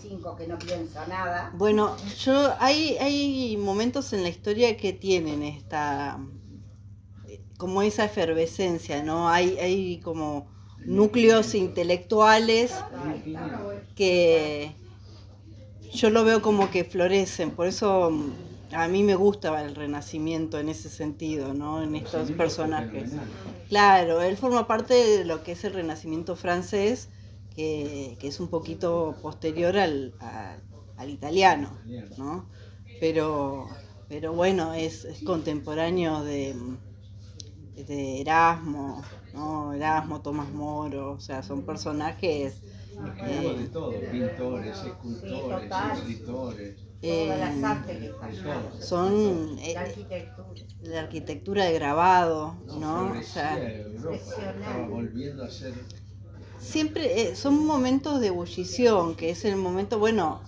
5 que no piensa nada. Bueno, hay momentos en la historia que tienen esta, como esa efervescencia, ¿no? Hay como núcleos intelectuales que yo lo veo como que florecen, por eso a mí me gusta el Renacimiento en ese sentido, ¿no? En estos personajes. Claro, él forma parte de lo que es el Renacimiento francés, que es un poquito posterior al italiano, ¿no? Pero bueno, es contemporáneo de Erasmo, ¿no? Erasmo, Tomás Moro, o sea, son personajes... de todo, pintores, escultores, escritores. Todas las artes que están. Son La arquitectura. la arquitectura de grabado, ¿no? O sea, Europa, estaba volviendo a ser... Siempre son momentos de ebullición, que es el momento, bueno,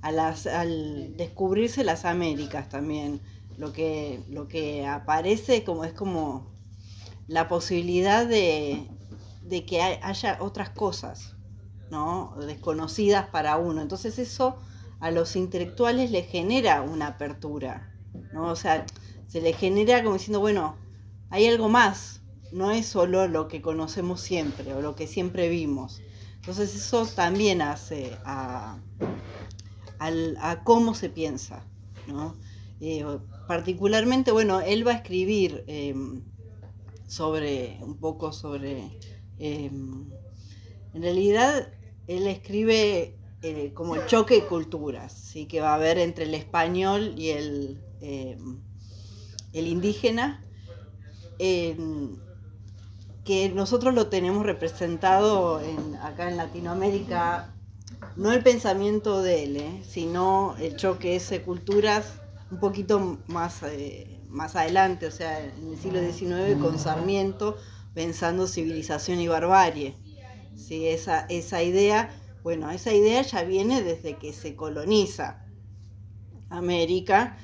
al descubrirse las Américas también, lo que aparece es como la posibilidad de que haya otras cosas, ¿no? Desconocidas para uno. Entonces eso a los intelectuales les genera una apertura, ¿no? O sea, se les genera como diciendo, bueno, hay algo más, no es solo lo que conocemos siempre o lo que siempre vimos. Entonces eso también hace a cómo se piensa, ¿no? Particularmente, bueno, él va a escribir un poco sobre... en realidad, él escribe como el choque de culturas, ¿sí? Que va a haber entre el español y el indígena, que nosotros lo tenemos representado acá en Latinoamérica, no el pensamiento de él, sino el choque ese culturas un poquito más adelante, o sea, en el siglo XIX con Sarmiento, pensando civilización y barbarie. ¿Sí? Esa idea, bueno, esa idea ya viene desde que se coloniza América,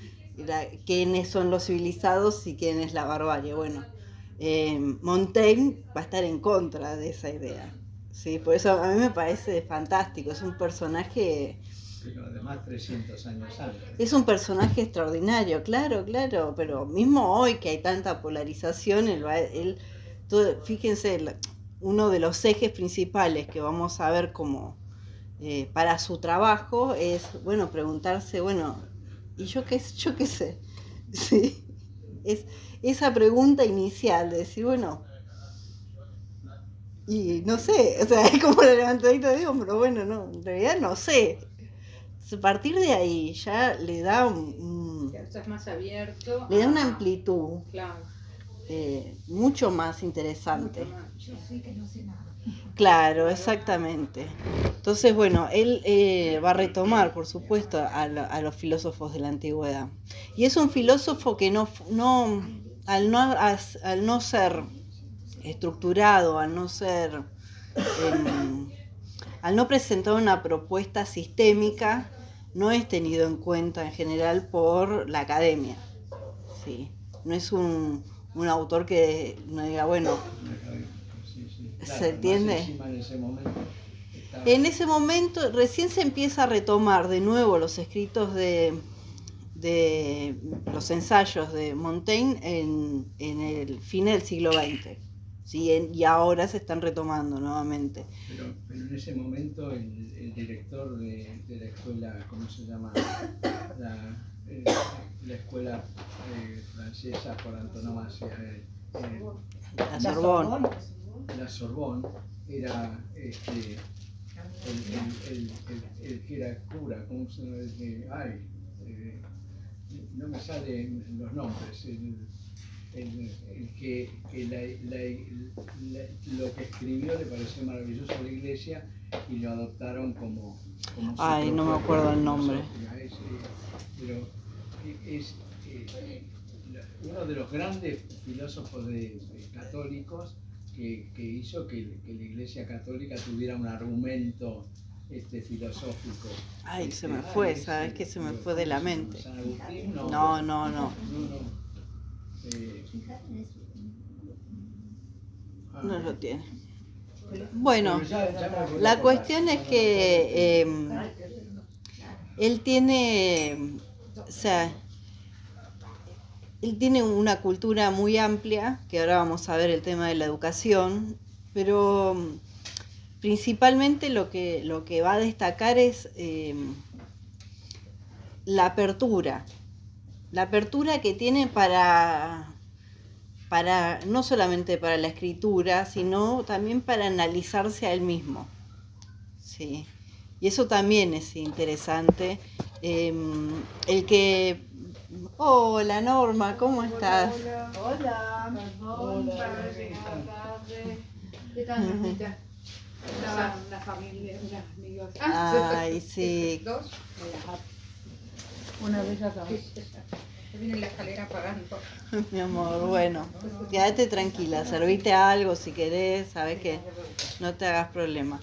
quiénes son los civilizados y quién es la barbarie. Bueno, Montaigne va a estar en contra de esa idea. Sí, por eso a mí me parece fantástico, es un personaje... Pero además 300 años antes. Es un personaje extraordinario, claro, pero mismo hoy que hay tanta polarización, fíjense, uno de los ejes principales que vamos a ver como para su trabajo es, bueno, preguntarse, bueno, ¿y yo qué sé? Sí, es esa pregunta inicial de decir, bueno, y no sé, o sea, es como la levantadita de hombro, bueno, no, en realidad no sé. A partir de ahí ya le da es más abierto. Le da una amplitud, claro, mucho más interesante. mucho más. Yo sé que no sé nada. Claro, exactamente. Entonces, bueno, él va a retomar, por supuesto, a los filósofos de la antigüedad. Y es un filósofo que al no ser estructurado, al no presentar una propuesta sistémica, no es tenido en cuenta en general por la academia. Sí. No es un autor que no diga, bueno, Claro, ¿se entiende? En ese momento Recién se empieza a retomar de nuevo los escritos de los ensayos de Montaigne en el fin del siglo XX. ¿Sí? Y ahora se están retomando nuevamente. Pero en ese momento el director de la escuela, ¿cómo se llama? La escuela francesa por antonomasia, La Sorbonne. La Sorbonne, era el que era cura, ¿cómo se llama? No me salen los nombres. El que lo que escribió le pareció maravilloso a la iglesia y lo adoptaron como Ay, no me acuerdo el nombre. Pero es uno de los grandes filósofos católicos que hizo que la iglesia católica tuviera un argumento filosófico. Ay, se me fue, ¿sabes qué? Se me fue de la mente. ¿San Agustín? No. No lo tiene. Bueno, Pero ya me acordé la por cuestión es que él tiene, o sea, él tiene una cultura muy amplia, que ahora vamos a ver el tema de la educación, pero principalmente lo que va a destacar es la apertura que tiene para no solamente para la escritura, sino también para analizarse a él mismo. Sí. Y eso también es interesante. El que... Hola Norma, ¿cómo estás? Hola. ¿Qué tal, Normita? Una familia, unas amigas. Ay, sí. ¿Dos? Una vez acá. Viene en la escalera pagando. Mi amor, bueno, quédate tranquila, servite algo si querés, sabes que no te hagas problema.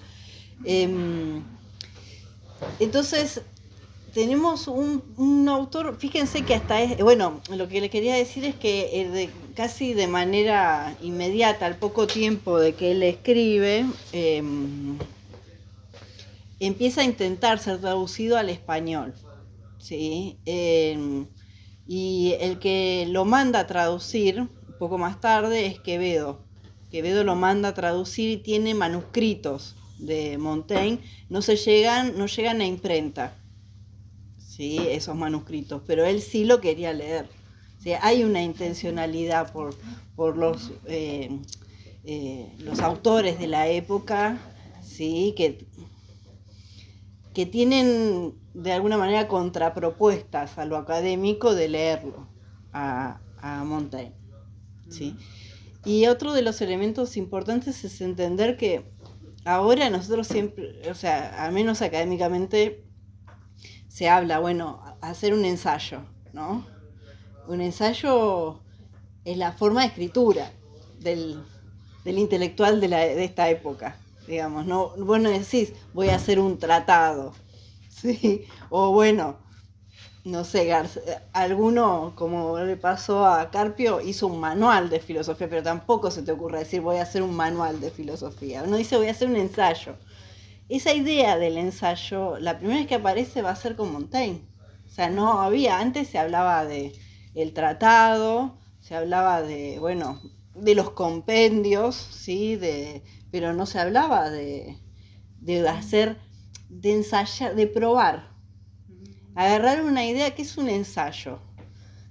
Entonces, tenemos un autor, fíjense que bueno, lo que le quería decir es que casi de manera inmediata, al poco tiempo de que él escribe, empieza a intentar ser traducido al español, ¿sí? Y el que lo manda a traducir, un poco más tarde, es Quevedo. Quevedo lo manda a traducir y tiene manuscritos de Montaigne, no llegan a imprenta, ¿sí? Esos manuscritos, pero él sí lo quería leer. O sea, hay una intencionalidad por los autores de la época, ¿sí? que tienen de alguna manera contrapropuestas a lo académico de leerlo a Montaigne, ¿sí? Y otro de los elementos importantes es entender que ahora nosotros siempre, o sea, al menos académicamente, se habla, bueno, hacer un ensayo, ¿no? Un ensayo es la forma de escritura del intelectual de esta época, digamos, ¿no? Vos no decís, voy a hacer un tratado, ¿sí? O bueno, no sé, alguno, como le pasó a Carpio, hizo un manual de filosofía, pero tampoco se te ocurre decir, voy a hacer un manual de filosofía. Uno dice, voy a hacer un ensayo. Esa idea del ensayo, la primera vez que aparece va a ser con Montaigne. O sea, no había, antes se hablaba de el tratado, se hablaba de, bueno, de los compendios, ¿sí? Pero no se hablaba de hacer, de ensayar, de probar. Agarrar una idea, ¿qué es un ensayo?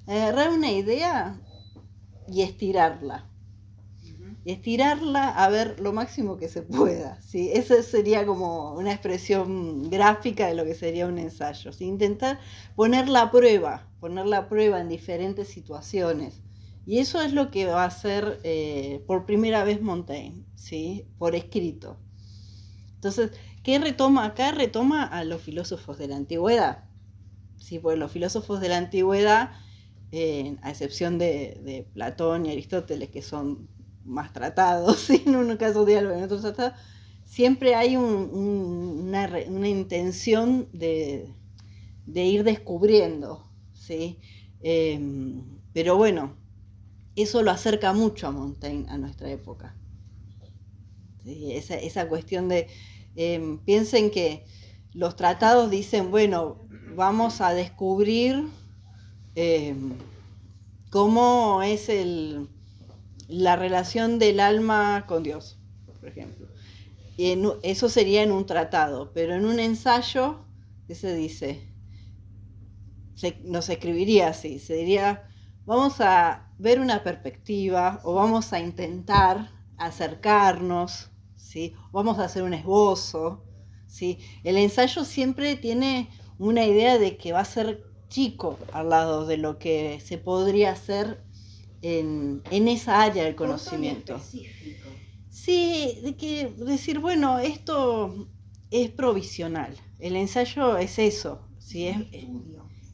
Agarrar una idea y estirarla. Estirarla a ver lo máximo que se pueda, ¿sí? Esa sería como una expresión gráfica de lo que sería un ensayo, ¿sí? Intentar poner la prueba en diferentes situaciones. Y eso es lo que va a hacer por primera vez Montaigne, ¿sí? Por escrito. Entonces, ¿qué retoma acá? Retoma a los filósofos de la antigüedad. Sí, pues los filósofos de la antigüedad, a excepción de Platón y Aristóteles, que son más tratados, ¿sí? En un caso diálogo, en otro tratado, siempre hay una intención de ir descubriendo, ¿sí? Pero bueno, eso lo acerca mucho a Montaigne a nuestra época. ¿Sí? Esa cuestión de, piensen que los tratados dicen, bueno, vamos a descubrir cómo es la relación del alma con Dios, por ejemplo. Y eso sería en un tratado, pero en un ensayo, ¿qué se dice? No se escribiría así, se diría, vamos a ver una perspectiva o vamos a intentar acercarnos, ¿sí? Vamos a hacer un esbozo, ¿sí? El ensayo siempre tiene una idea de que va a ser chico al lado de lo que se podría hacer en esa área del conocimiento. Sí, decir, bueno, esto es provisional. El ensayo es eso, ¿sí?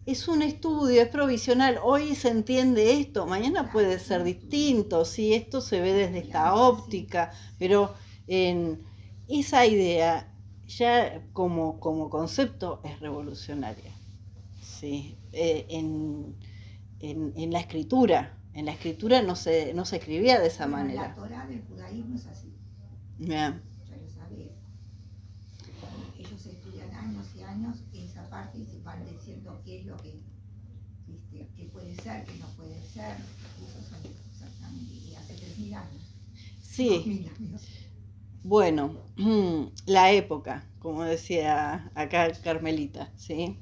Es un estudio, es provisional. Hoy se entiende esto, mañana puede ser distinto, ¿sí? Esto se ve desde esta óptica, pero esa idea ya como concepto es revolucionaria, ¿sí? En la escritura. En la escritura no se escribía de esa manera. La Torá del judaísmo es así. Yeah. 12 años, esa parte y se van diciendo qué es lo que, qué puede ser, qué no puede ser. Eso son exactamente, y hace 3.000 años. Sí, 2.000 años. bueno, la época, como decía acá Carmelita, ¿sí?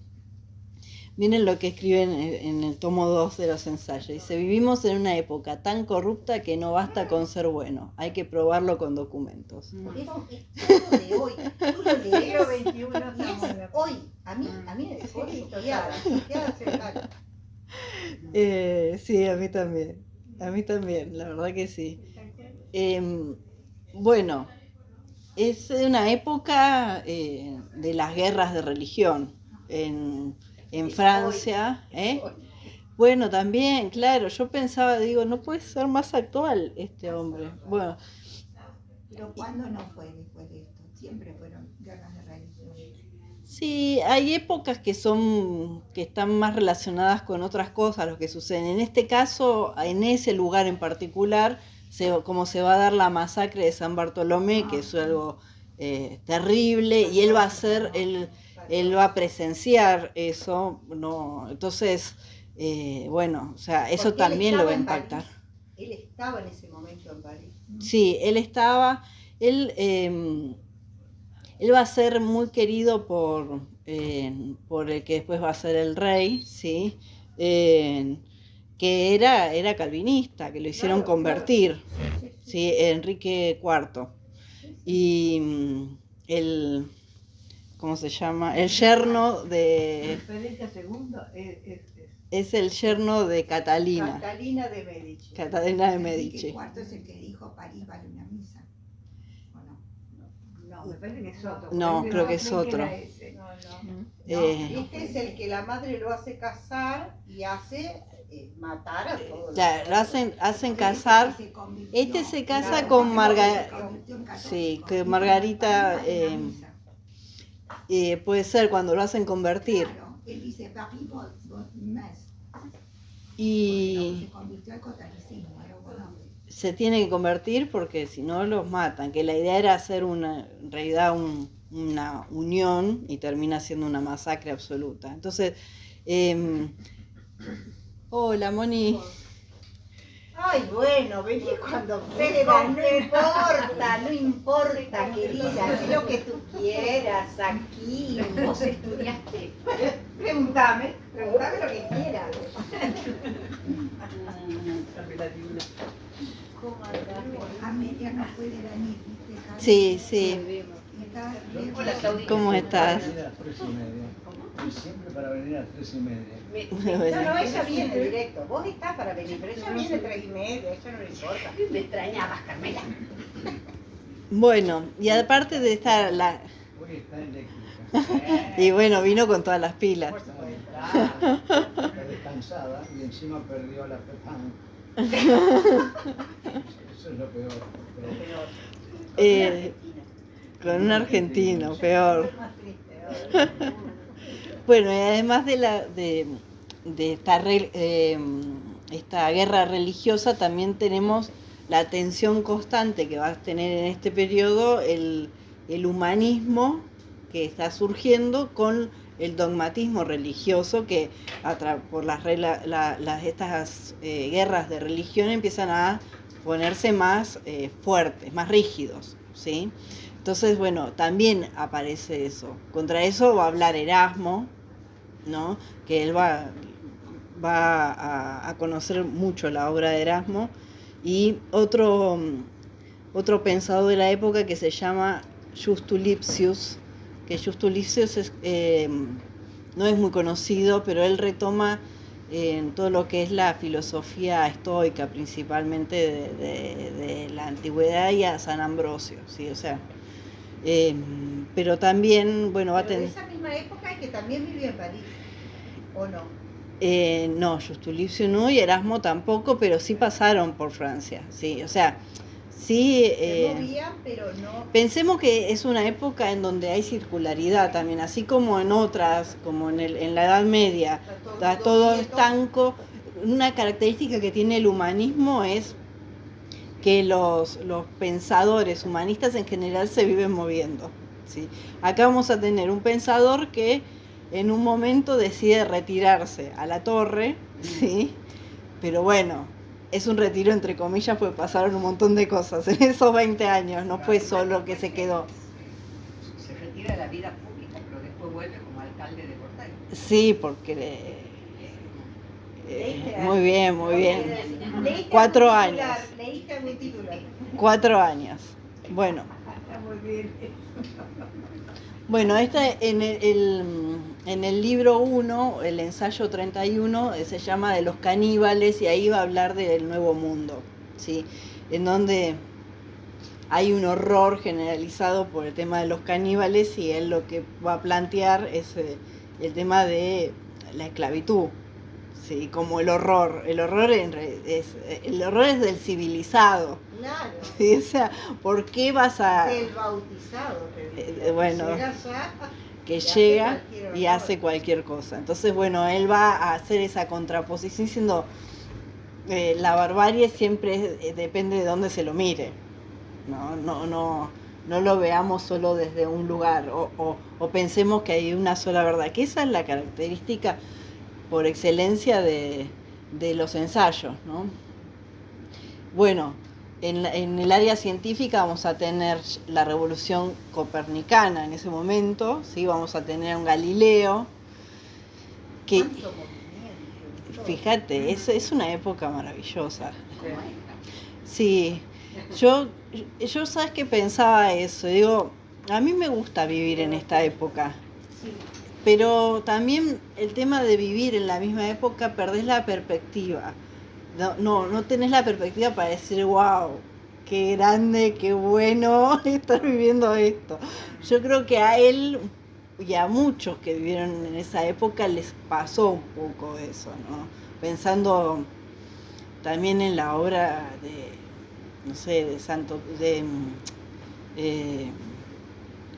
Miren lo que escriben en el tomo 2 de los ensayos. Dice, vivimos en una época tan corrupta que no basta con ser bueno, hay que probarlo con documentos. Es todo de hoy. Tú lo lees Siglo XXI y estamos en es la- hoy. A mí hoy historiada cercana. Sí, a mí también, la verdad que sí. Bueno, es una época de las guerras de religión en Francia, ¿eh? Bueno, también, claro, yo pensaba, digo, no puede ser más actual este hombre. Bueno, Pero ¿cuándo no fue después de esto? Siempre fueron guerras de religión. sí, hay épocas que están más relacionadas con otras cosas, lo que suceden. En este caso, en ese lugar en particular, como se va a dar la masacre de San Bartolomé, que es algo terrible, y él va a presenciar eso, no, entonces, bueno, o sea, eso Porque él también lo va a estaba en impactar. París. Él estaba en ese momento en París. Sí, él va a ser muy querido por el que después va a ser el rey, ¿sí? Que era calvinista, que lo hicieron convertir, ¿sí? Enrique IV. Y ¿cómo se llama? El yerno de... Federica II Es el yerno de Catalina. Catalina de Medici. Catalina de Enrique Medici. IV es el que dijo París vale una misa. ¿O no? No, me parece que es otro. No, Porque creo que es creí otro. era ese. No, no. Eh, Este es el que la madre lo hace casar y hace matar a todos. Ya, lo hacen casar. Se convirtió- Este se casa Claro, con se Margarita. convirtió en católico. Sí, que Y Margarita, París vale una misa. Puede ser cuando lo hacen convertir. Claro, él dice París vale una misa. Y Se convirtió al catolicismo, era un nombre. se tiene que convertir porque si no los matan. Que la idea era hacer en realidad una unión y termina siendo una masacre absoluta. Entonces, hola Moni. Ay, bueno, vení cuando quieras, no importa, querida, haz lo que tú quieras aquí. Vos estudiaste. Pregúntame lo que quieras. ¿Cómo andás? Amelia no puede venir, ¿viste? Carlos? Sí, sí. Y está bien. Hola, Claudita. ¿Cómo estás? Para venir a las 3:30. Y siempre para venir a las 3:30. No, ella viene directo. Vos estás para venir, pero ella viene 3:30, ella no le importa. Me extrañabas, Carmela. Bueno, y aparte de estar Hoy está eléctrica. y bueno, vino con todas las pilas. Por supuesto. Está descansada y encima perdió la petanca. Eso es lo peor. Eh, con un argentino, peor. Más triste. Bueno, y además de esta guerra religiosa, también tenemos la tensión constante que va a tener en este periodo el humanismo que está surgiendo con el dogmatismo religioso que por estas guerras de religión empiezan a ponerse más fuertes, más rígidos, ¿sí? Entonces, bueno, también aparece eso. Contra eso va a hablar Erasmo, ¿no? Que él va a conocer mucho la obra de Erasmo. Y otro pensador de la época que se llama Justus Lipsius, que Justus Lipsius no es muy conocido, pero él retoma en todo lo que es la filosofía estoica, principalmente de la antigüedad y a San Ambrosio, ¿sí? O sea, pero también, bueno, va a Pero de tener... esa misma época y que también vivió en París, ¿o no? No, Justus Lipsius no y Erasmo tampoco, pero sí pasaron por Francia, sí, o sea, sí... Se movían, pero no. Pensemos que es una época en donde hay circularidad también, así como en otras, como en la Edad Media, está todo estanco. Una característica que tiene el humanismo es que los pensadores humanistas en general se viven moviendo, ¿sí? Acá vamos a tener un pensador que en un momento decide retirarse a la torre, ¿sí? Pero bueno, es un retiro entre comillas, pues pasaron un montón de cosas en esos 20 años, no fue solo que se quedó. Se retira de la vida pública, pero después vuelve como alcalde de Portal. Sí, porque... muy bien, muy bien. Leíste 4 algún años. titular, leíste algún titular. 4 años. Bueno. Bueno, en el libro 1, el ensayo 31, se llama De los caníbales y ahí va a hablar del Nuevo Mundo, ¿sí? En donde hay un horror generalizado por el tema de los caníbales y él lo que va a plantear es el tema de la esclavitud, ¿sí? Como el horror. El horror es del civilizado. Claro. ¿Sí? O sea, ¿por qué vas a...? Del bautizado, te digo. Bueno, Llega ya que y llega hace cualquier y horror. hace cualquier cosa. Entonces, bueno, él va a hacer esa contraposición diciendo la barbarie siempre depende de dónde se lo mire. No lo veamos solo desde un lugar o pensemos que hay una sola verdad, que esa es la característica por excelencia de los ensayos, ¿no? Bueno, en el área científica vamos a tener la revolución copernicana en ese momento, ¿sí? Vamos a tener un Galileo, que, ¿Cuánto movimiento? fíjate, es una época maravillosa. Sí, yo sabes que pensaba eso, digo, a mí me gusta vivir en esta época, pero también el tema de vivir en la misma época perdés la perspectiva. No tenés la perspectiva para decir, wow, qué grande, qué bueno estar viviendo esto. Yo creo que a él y a muchos que vivieron en esa época les pasó un poco eso, ¿no? Pensando también en la obra de, no sé, de Santo,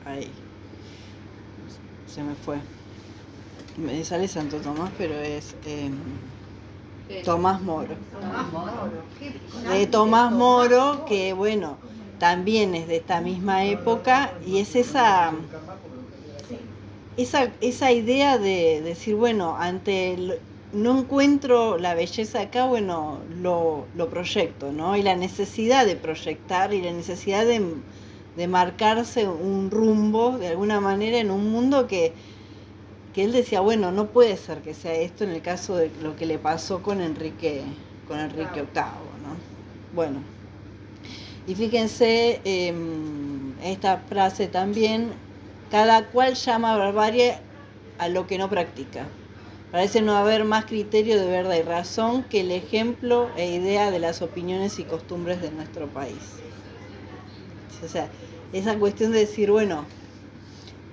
ay, se me fue. Me sale Santo Tomás, pero es Tomás Moro. Tomás Moro. De Tomás Moro, que bueno, también es de esta misma época y es esa idea de decir, bueno, no encuentro la belleza acá, bueno, lo proyecto, ¿no? Y la necesidad de proyectar y la necesidad de marcarse un rumbo de alguna manera en un mundo que él decía, bueno, no puede ser que sea esto en el caso de lo que le pasó con Enrique VIII, ¿no? Bueno, y fíjense esta frase también, cada cual llama barbarie a lo que no practica. Parece no haber más criterio de verdad y razón que el ejemplo e idea de las opiniones y costumbres de nuestro país. O sea, esa cuestión de decir, bueno,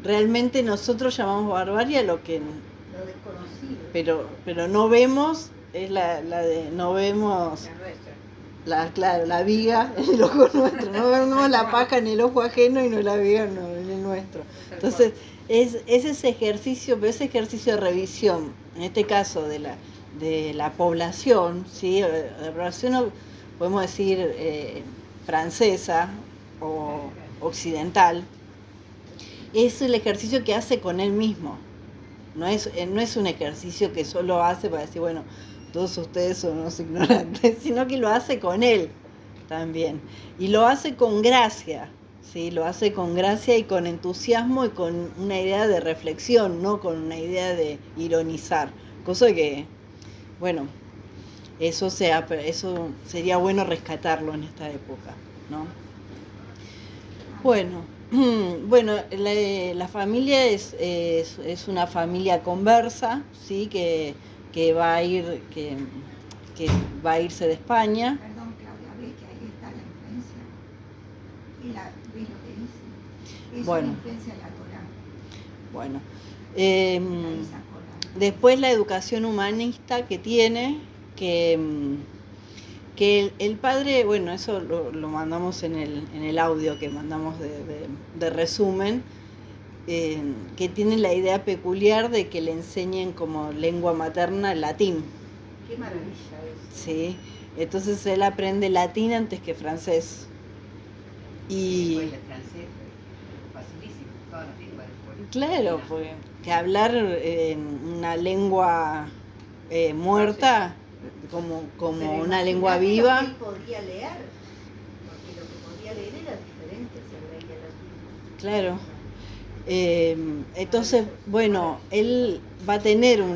realmente nosotros llamamos barbarie a lo que... Lo desconocido. Pero no vemos, es la de no vemos la viga en el ojo nuestro, no vemos la paja en el ojo ajeno y no la viga en el nuestro. Entonces, es ese ejercicio, pero ese ejercicio de revisión, en este caso de la población, ¿sí? La población, podemos decir, francesa o occidental, es el ejercicio que hace con él mismo. No es un ejercicio que solo hace para decir, bueno, todos ustedes son unos ignorantes, sino que lo hace con él también. Y lo hace con gracia, ¿sí? Lo hace con gracia y con entusiasmo y con una idea de reflexión, no con una idea de ironizar. Cosa que, bueno, eso sería bueno rescatarlo en esta época, ¿no? Bueno, la familia es una familia conversa, ¿sí? que va a ir que va a irse de España. Perdón, Claudia, ve que ahí está la influencia. Ve lo que dice. Es Bueno. una influencia de la Torá. Bueno, Ahí sacó la- después la educación humanista que tiene, que el padre, bueno, eso lo mandamos en el audio que mandamos de resumen, que tiene la idea peculiar de que le enseñen como lengua materna el latín. Qué maravilla eso. Sí, entonces él aprende latín antes que francés. Y Bueno, el francés, facilísimo. Claro, porque que hablar en una lengua muerta como Pero una lengua imagínate viva. lo que él podía leer, porque lo que podía leer era diferente si él leía latín. Claro. Entonces, bueno, él va a tener o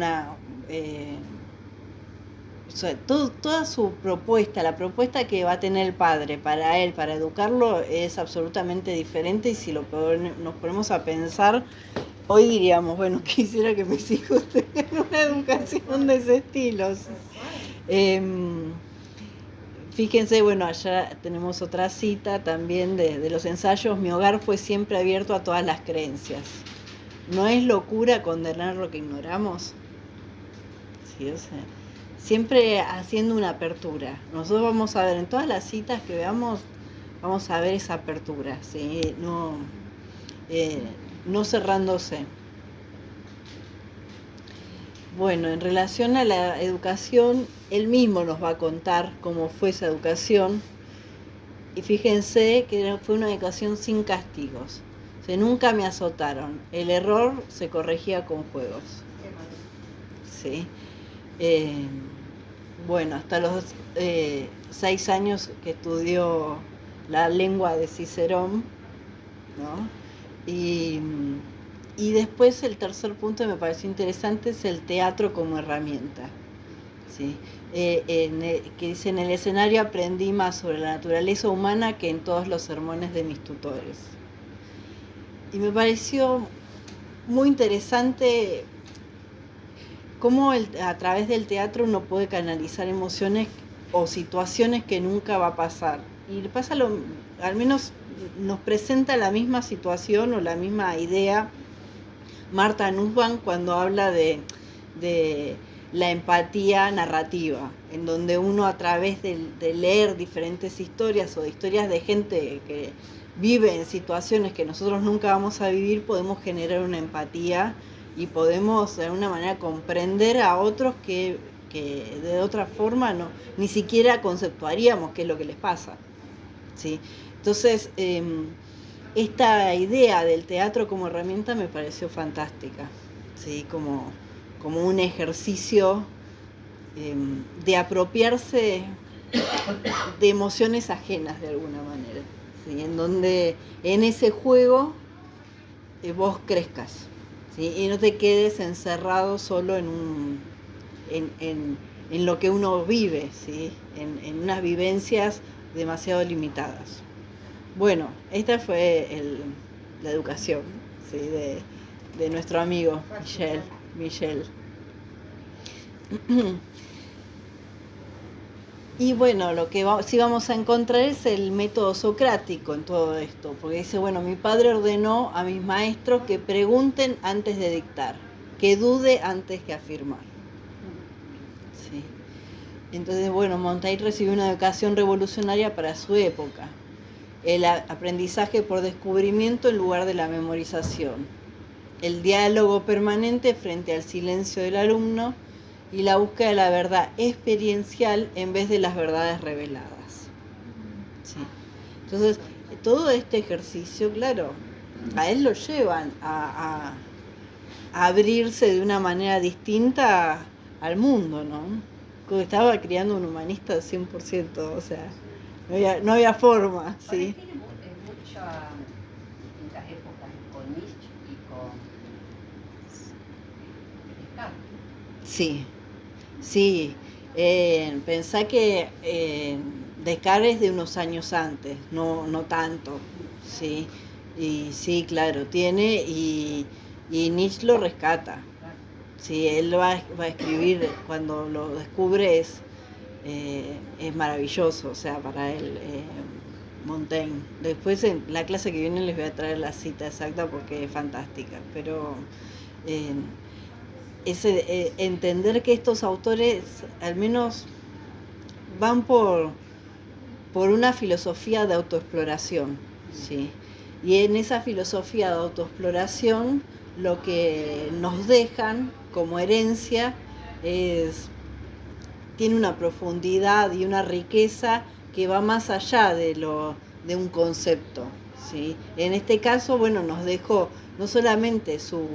sea, toda su propuesta, la propuesta que va a tener el padre para él, para educarlo, es absolutamente diferente. Y si nos ponemos a pensar, hoy diríamos, bueno, quisiera que mis hijos tengan una educación de ese estilo. Fíjense, bueno, allá tenemos otra cita también de los ensayos. Mi hogar fue siempre abierto a todas las creencias. ¿No es locura condenar lo que ignoramos? Sí, o sea, siempre haciendo una apertura. Nosotros vamos a ver en todas las citas que veamos, vamos a ver esa apertura, ¿sí? No cerrándose. Bueno, en relación a la educación, él mismo nos va a contar cómo fue esa educación. Y fíjense que fue una educación sin castigos. O sea, nunca me azotaron. El error se corregía con juegos. Sí. Bueno, hasta los 6 años que estudió la lengua de Cicerón, ¿no? Y después el tercer punto que me pareció interesante es el teatro como herramienta. ¿Sí? Que dice, en el escenario aprendí más sobre la naturaleza humana que en todos los sermones de mis tutores. Y me pareció muy interesante cómo a través del teatro uno puede canalizar emociones o situaciones que nunca va a pasar. Y pasa al menos nos presenta la misma situación o la misma idea Marta Nussbaum cuando habla de la empatía narrativa, en donde uno a través de leer diferentes historias o de historias de gente que vive en situaciones que nosotros nunca vamos a vivir, podemos generar una empatía y podemos de alguna manera comprender a otros que de otra forma ni siquiera conceptuaríamos qué es lo que les pasa, ¿sí? Entonces, esta idea del teatro como herramienta me pareció fantástica, ¿sí? Como un ejercicio de apropiarse de emociones ajenas de alguna manera, ¿sí? En donde en ese juego vos crezcas, ¿sí? Y no te quedes encerrado solo en lo que uno vive, ¿sí? En unas vivencias demasiado limitadas. Bueno, esta fue la educación, ¿sí? de nuestro amigo Michel. Y bueno, lo que sí vamos a encontrar es el método socrático en todo esto, porque dice, bueno, mi padre ordenó a mis maestros que pregunten antes de dictar, que dude antes que afirmar. Sí. Entonces, bueno, Montaigne recibió una educación revolucionaria para su época. El aprendizaje por descubrimiento en lugar de la memorización, el diálogo permanente frente al silencio del alumno y la búsqueda de la verdad experiencial en vez de las verdades reveladas. ¿Sí? Entonces, todo este ejercicio, claro, a él lo llevan a abrirse de una manera distinta al mundo, ¿no? Como estaba criando un humanista 100%, o sea, no había forma, ¿sí? Tiene muchas distintas épocas con Nietzsche y con Descartes. Sí. Pensá que Descartes es de unos años antes, no tanto, ¿sí? Y sí, claro, tiene, y Nietzsche lo rescata. Sí, él va a escribir, cuando lo descubre es maravilloso, o sea, para él, Montaigne. Después en la clase que viene les voy a traer la cita exacta porque es fantástica, pero entender que estos autores al menos van por una filosofía de autoexploración, ¿sí? Y en esa filosofía de autoexploración lo que nos dejan como herencia tiene una profundidad y una riqueza que va más allá de un concepto, ¿sí? En este caso, bueno, nos dejó no solamente su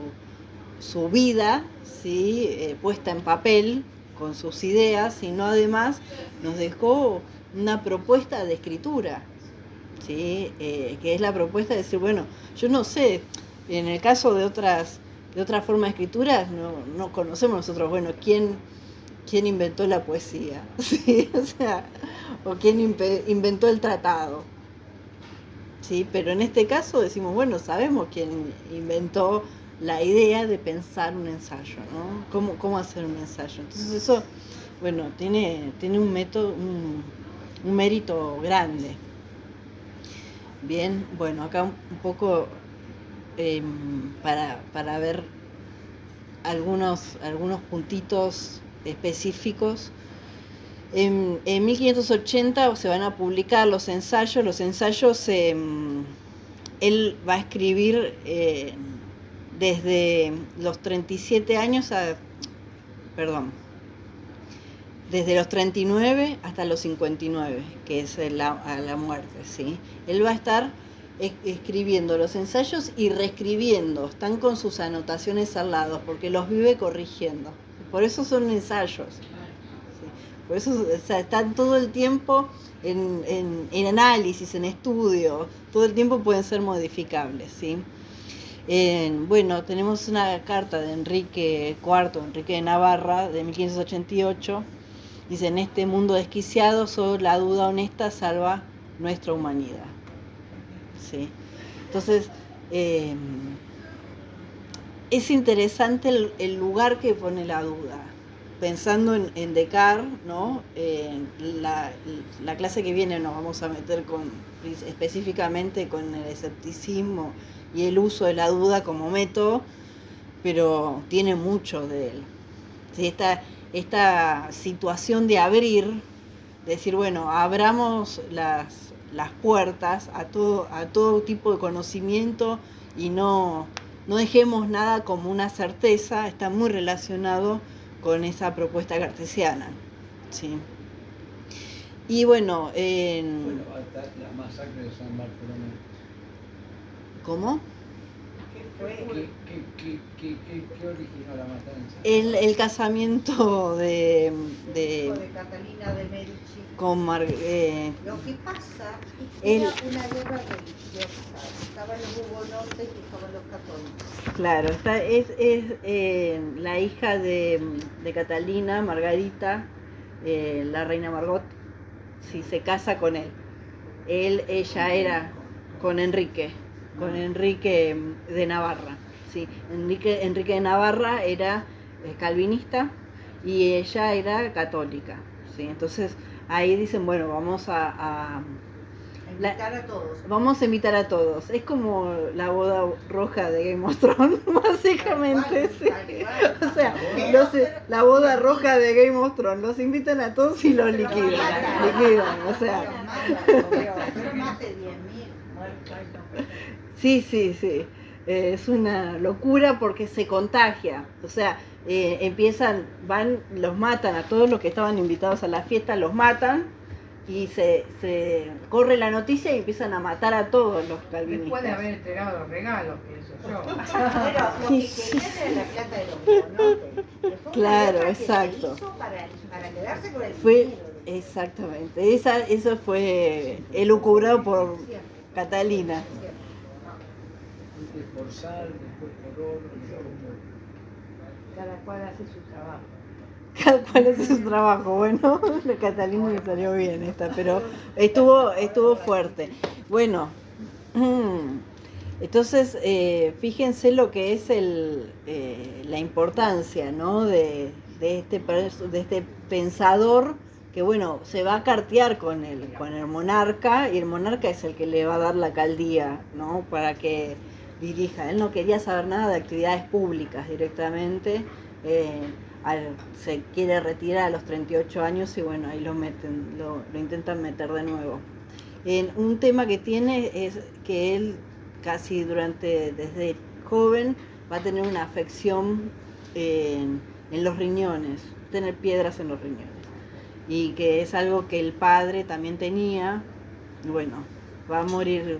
vida, ¿sí? Puesta en papel con sus ideas, sino además nos dejó una propuesta de escritura, ¿sí? Que es la propuesta de decir, bueno, yo no sé, en el caso de otras formas de escritura, no conocemos nosotros, bueno, quién inventó la poesía, ¿sí? O sea, o quién inventó el tratado, ¿sí? Pero en este caso decimos, bueno, sabemos quién inventó la idea de pensar un ensayo, ¿no? ¿Cómo hacer un ensayo? Entonces eso, bueno, tiene un método, un mérito grande. Bien, bueno, acá un poco para ver algunos puntitos específicos. En 1580 se van a publicar los ensayos. Él va a escribir desde los 37 años desde los 39 hasta los 59, que es a la muerte, ¿sí? Él va a estar escribiendo los ensayos y reescribiendo, están con sus anotaciones al lado, porque los vive corrigiendo. Por eso son ensayos. ¿Sí? Por eso, o sea, están todo el tiempo en análisis, en estudio, todo el tiempo pueden ser modificables, ¿sí? Bueno, tenemos una carta de Enrique IV, Enrique de Navarra, de 1588. Dice, en este mundo desquiciado, solo la duda honesta salva nuestra humanidad. ¿Sí? Entonces, es interesante el lugar que pone la duda. Pensando en Descartes, ¿no? La clase que viene nos vamos a meter específicamente con el escepticismo y el uso de la duda como método, pero tiene mucho de él. ¿Sí? Esta situación de abrir, decir, bueno, abramos las puertas a todo tipo de conocimiento y no dejemos nada como una certeza, está muy relacionado con esa propuesta cartesiana. ¿Sí? Y bueno, Fue la masacre de San Bartolomé. ¿Cómo? ¿Qué originó la matanza? El casamiento de Catalina de Medici. con Lo que pasa es que El- era una guerra religiosa. Estaban los hugonotes y estaban los católicos. Claro, es la hija de Catalina, Margarita, la reina Margot, sí, se casa con él. Ella era con Enrique de Navarra. Sí, Enrique de Navarra era calvinista y ella era católica. Sí, entonces ahí dicen, bueno, vamos a Invitar a todos. vamos a invitar a todos. Es como la boda roja de Game of Thrones, básicamente. Sí. O sea, la boda roja de Game of Thrones. Los invitan a todos y los liquidan. O sea. Pero más de 10.000 muertos. Sí. Es una locura porque se contagia. O sea, los matan a todos los que estaban invitados a la fiesta, los matan. Y se corre la noticia y empiezan a matar a todos los calvinistas. Después de haber entregado los regalos, pienso yo. Pero lo que querían era la plata de los hugonotes. Fue una Claro, guerra que se exacto. hizo para quedarse con el Fue dinero. exactamente. Eso fue elucubrado por Catalina. Antes por sal, después por oro, después Cada cual hace su trabajo. Cada cual hace su trabajo. Bueno, la Catalina le salió bien esta, pero estuvo fuerte. Bueno, entonces fíjense lo que es la importancia, ¿no? de este pensador que, bueno, se va a cartear con el monarca, y el monarca es el que le va a dar la alcaldía, ¿no? Para que dirija. Él no quería saber nada de actividades públicas directamente. Se quiere retirar a los 38 años y bueno, ahí lo intentan meter de nuevo. Un tema que tiene es que él casi desde joven va a tener una afección en los riñones, tener piedras en los riñones, y que es algo que el padre también tenía. Bueno, va a morir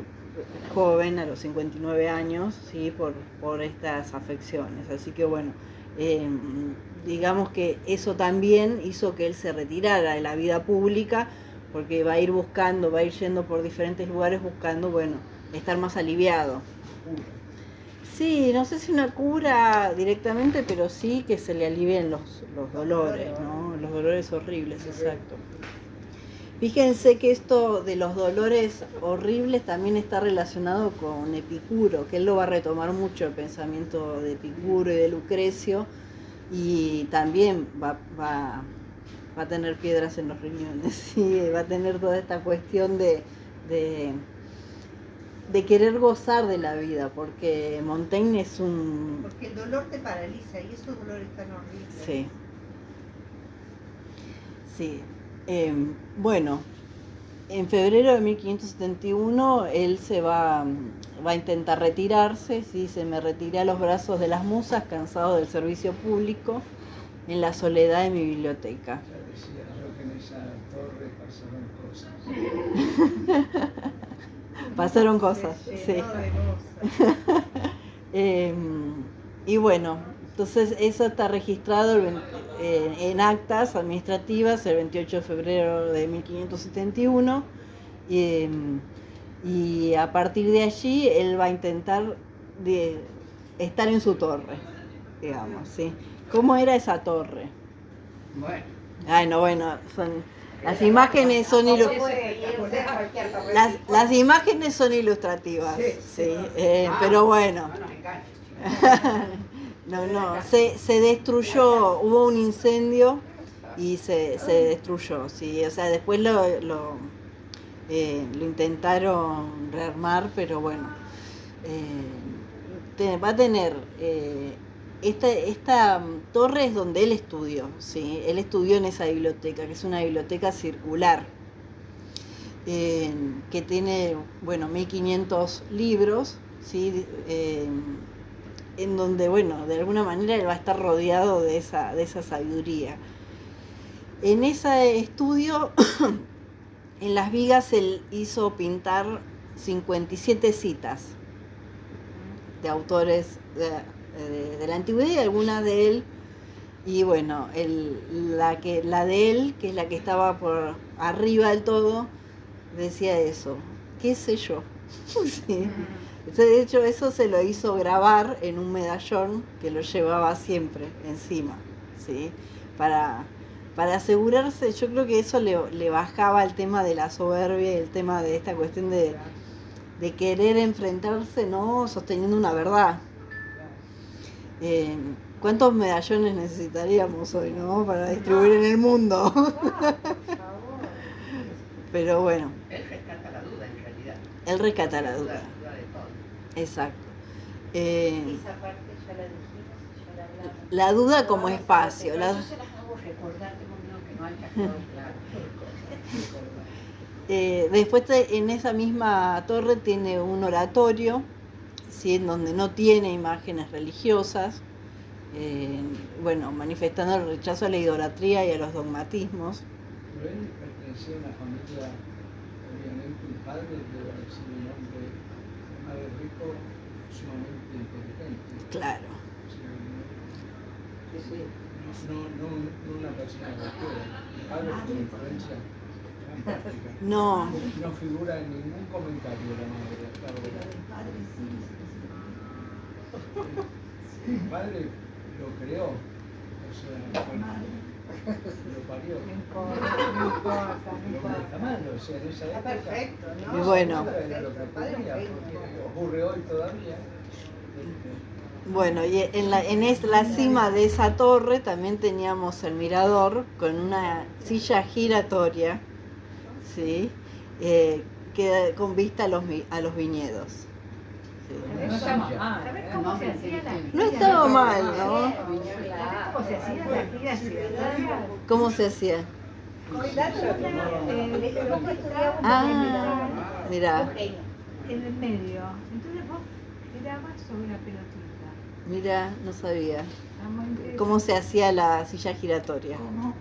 joven, a los 59 años, ¿sí? por estas afecciones. Así que bueno, digamos que eso también hizo que él se retirara de la vida pública, porque va a ir buscando, va a ir yendo por diferentes lugares buscando, bueno, estar más aliviado. Sí, no sé si una cura directamente, pero sí que se le alivien los dolores, ¿no? Los dolores horribles, exacto. Fíjense que esto de los dolores horribles también está relacionado con Epicuro, que él lo va a retomar mucho, el pensamiento de Epicuro y de Lucrecio, y también va a tener piedras en los riñones, ¿sí? Va a tener toda esta cuestión de querer gozar de la vida, porque Montaigne es un... Porque el dolor te paraliza y esos dolores tan horribles. Sí. Sí. Bueno, en febrero de 1571 él se va a intentar retirarse, ¿sí? Se me retiré a los brazos de las musas, cansado del servicio público, en la soledad de mi biblioteca. Ya decía yo que en esa torre pasaron cosas. Pasaron cosas, sí. Llenó de cosas. Y bueno, entonces eso está registrado en actas administrativas el 28 de febrero de 1571, y a partir de allí él va a intentar estar en su torre, digamos, ¿sí? ¿Cómo era esa torre? Bueno, Ay, no, bueno, las imágenes son las imágenes son ilustrativas, sí, pero bueno. no nos engañen. No, se destruyó, hubo un incendio y se destruyó, sí, o sea, después lo intentaron rearmar, pero bueno, va a tener, esta torre es donde él estudió, sí, él estudió en esa biblioteca, que es una biblioteca circular, que tiene, bueno, 1500 libros, sí, en donde, bueno, de alguna manera él va a estar rodeado de esa sabiduría. En ese estudio, en las vigas, él hizo pintar 57 citas de autores de la antigüedad y algunas de él. Y bueno, la de él, que es la que estaba por arriba del todo, decía eso, qué sé yo. Sí. De hecho, eso se lo hizo grabar en un medallón que lo llevaba siempre encima, ¿sí? Para asegurarse, yo creo que eso le bajaba el tema de la soberbia, el tema de esta cuestión de querer enfrentarse, ¿no? Sosteniendo una verdad. ¿Cuántos medallones necesitaríamos hoy, ¿no? Para distribuir en el mundo. Pero bueno. Él rescata la duda en realidad. Él rescata la duda. La duda de todo. Exacto. Esa parte ya la dijimos, ya la hablamos. La duda como espacio. Pero yo se las hago recordar, tengo miedo que no haya quedado claro. Después en esa misma torre tiene un oratorio, ¿sí? En donde no tiene imágenes religiosas, bueno, manifestando el rechazo a la idolatría y a los dogmatismos. Pero él pertenecía a una familia, obviamente el padre debe haber sido un hombre, además de rico, sumamente inteligente. Claro. O sea, no una persona cualquiera. El padre fue una influencia fantástica. No. No figura en ningún comentario la madre, claro. El padre sí, El padre lo creó, o sea, lo parió. No importa. No está mal, o sea, en esa Está época. perfecto, Y ¿no? bueno. Era lo que ocurría, porque ocurre hoy todavía. Bueno, y en la cima de esa torre también teníamos el mirador con una silla giratoria, ¿sí? Con vista a los viñedos. ¿Sí? No está mal. ¿Sabes cómo se hacía la No estaba mal, ¿no? ¿Sabes cómo se hacía la gira ciudadana? ¿Cómo se hacía? Nosotros estudiábamos Ah, mirá, en el medio. Entonces vos tirabas sobre una pelotita. mirá, no sabía. Vamos a empezar. ¿Cómo se hacía la silla giratoria? ¿Cómo?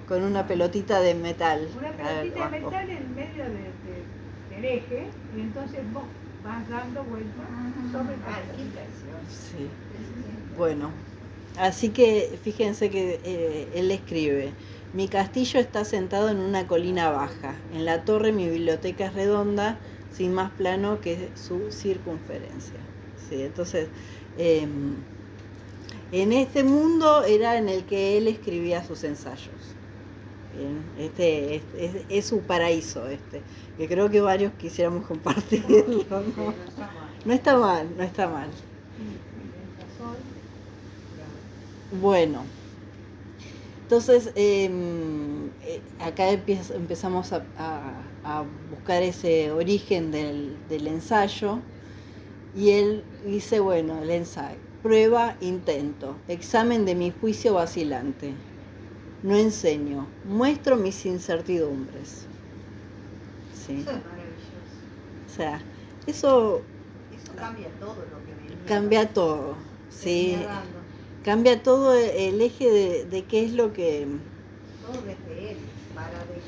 Con una pelotita de metal. Una pelotita de abajo. metal en medio del eje, y entonces vos vas dando vueltas sobre el Ay, qué papel. precioso. Sí. Bueno, así que fíjense que él escribe: mi castillo está sentado en una colina baja. En la torre mi biblioteca es redonda, sin más plano que su circunferencia. Sí, entonces, en este mundo era en el que él escribía sus ensayos. Bien, es su paraíso, que creo que varios quisiéramos compartirlo, ¿no? No está mal, no está mal. Bueno, entonces acá empezamos a buscar ese origen del ensayo, y él dice, bueno, el ensayo: prueba, intento, examen de mi juicio vacilante. No enseño, muestro mis incertidumbres. ¿Sí? Eso es maravilloso. O sea, eso Eso cambia todo lo que venía. cambia todo, ¿sí? venía dando. Cambia todo el eje de qué es lo que... Todo desde él, para de él.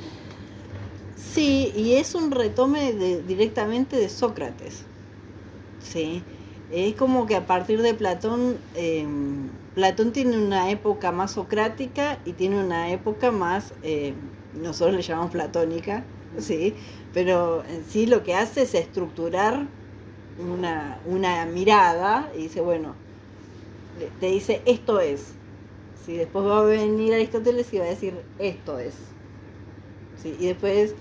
Sí, y es un retome directamente de Sócrates. Sí, es como que a partir de Platón, Platón tiene una época más socrática y tiene una época más, nosotros le llamamos platónica, sí, pero en sí lo que hace es estructurar una mirada y dice, bueno, te dice esto es. Sí, después va a venir Aristóteles y va a decir esto es. Sí, y después